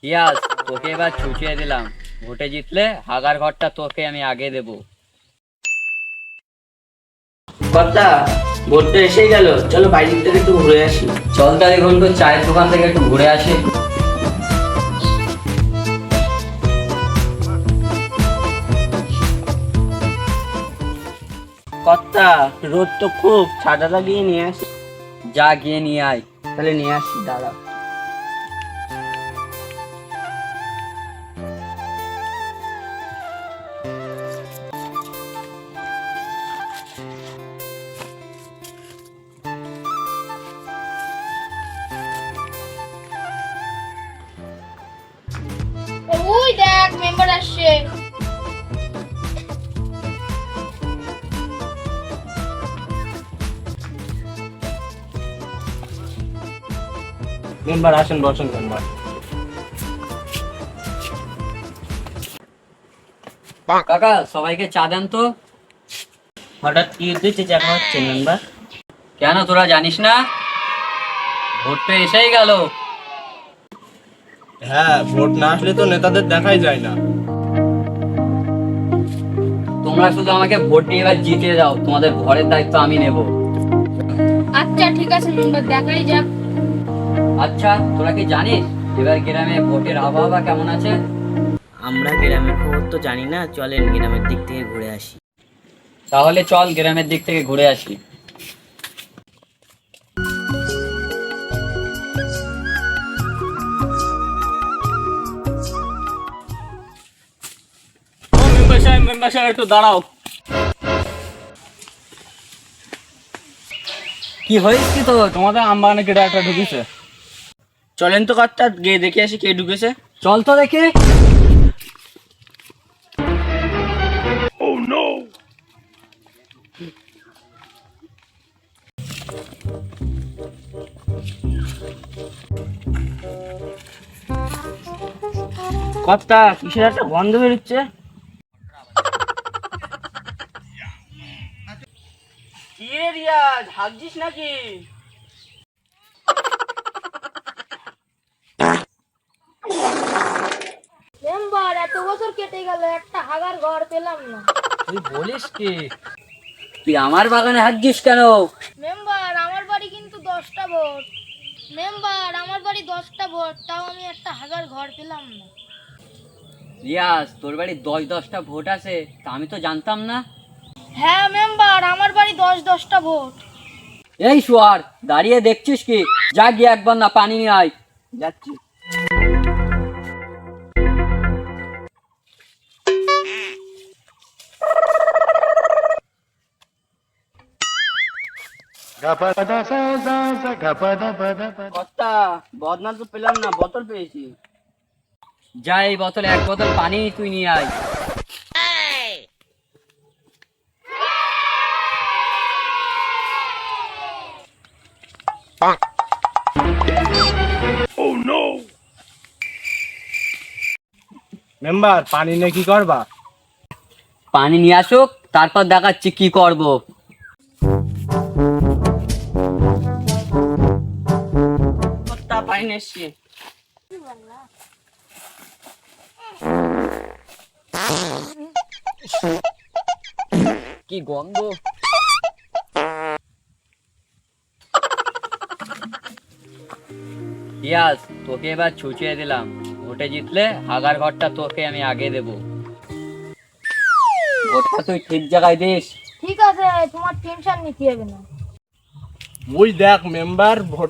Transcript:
ইয়াস, তোকে এবার ছুটিয়ে দিলাম। ভোটে জিতলে হাগার ঘরটা তোকে আমি আগে দেব। কর্তা, ভোট তো এসেই গেল, চলো বাইরের থেকে একটু ঘুরে আসি। চল তাহলে ঘন্টু চায়ের দোকান থেকে একটু ঘুরে আসি। কর্তা, রোদ তো খুব, ছাতাটা গিয়ে নিয়ে আসি। যা গিয়ে নিয়ে আয়। তাহলে নিয়ে আসি, দাঁড়া। ওই দেখ মেম্বার আসছে। মেম্বার আসেন, বসেন মেম্বার। কাকা, সবাইকে চা দেন তো। হঠাৎ কি উদ্দেশ্যে চা খাওয়াচ্ছে মেম্বার? কেন তোরা জানিস না? ভোট তো এসেই গেল। হ্যাঁ, ভোট না আসলে তো নেতাদের দেখাই যায় না। তোমরা শুধু আমাকে ভোট দিয়ে এবার জিতিয়ে দাও, তোমাদের ঘরের দায়িত্ব আমি নেব। আচ্ছা ঠিক আছে মেম্বার, দেখাই যাক। আচ্ছা, তোরা কি জানিস এবার গ্রামে ভোটের আবহাওয়া কেমন আছে? আমরা গ্রামের খবর তো জানি না, চলেন গ্রামের দিক থেকে ঘুরে আসি। তাহলে চল গ্রামের দিক থেকে ঘুরে আসি। মেম্বার সাহেব একটু দাঁড়াও। কি হয়েছে তো? তোমাদের আমবাগানে কেটে একটা ঢুকেছে। চলেন তো কর্তা, গিয়ে দেখে আসি কে ঢুকেছে। চল তো দেখে। কর্তা, কিসের একটা গন্ধ বেরোচ্ছে। কি রে রিয়াজ, হাগছিস নাকি? মেম্বার, এত বছর কেটে গেল, একটা হাগার ঘর পেলাম না। তুই বলিস কি? তুই আমার বাগানে হাঁটছিস কেন? মেম্বার, আমার বাড়ি কিন্তু 10টা ভোট। মেম্বার, আমার বাড়ি 10টা ভোট, তাও আমি একটা হাগার ঘর পেলাম না। রিয়াজ, তোর বাড়ি 10-10টা ভোট আছে, তা আমি তো জানতাম না। হ্যাঁ মেম্বার, আমার বাড়ি 10-10টা ভোট। এই শুয়ার, দাঁড়িয়ে দেখছিস কি? যা গিয়ে একবার না পানি নিয়ে আয়। যাচ্ছি। কর্তা, বদনা তো পেলাম না, বোতল পেয়েছি। যা এই বোতলে 1 বোতল পানি তুই নিয়ে আয়। মেম্বার, পানি নিয়ে কি করবা? পানি নিয়ে আসুক, তারপর দেখাচ্ছি কি করব। কর্তা, পানি এসছি। কি গন্ধ! ইয়াস, তোকে এবার ছুটিয়ে দিলাম। ভোটে জিতলে হাগার ঘরটা তোকে আমি আগে দেব। ভোটটা তুই ঠিক জায়গায় দিস। ঠিক আছে, তোমার টেনশন নিতে হবে না। ওই দেখ মেম্বার, ভোট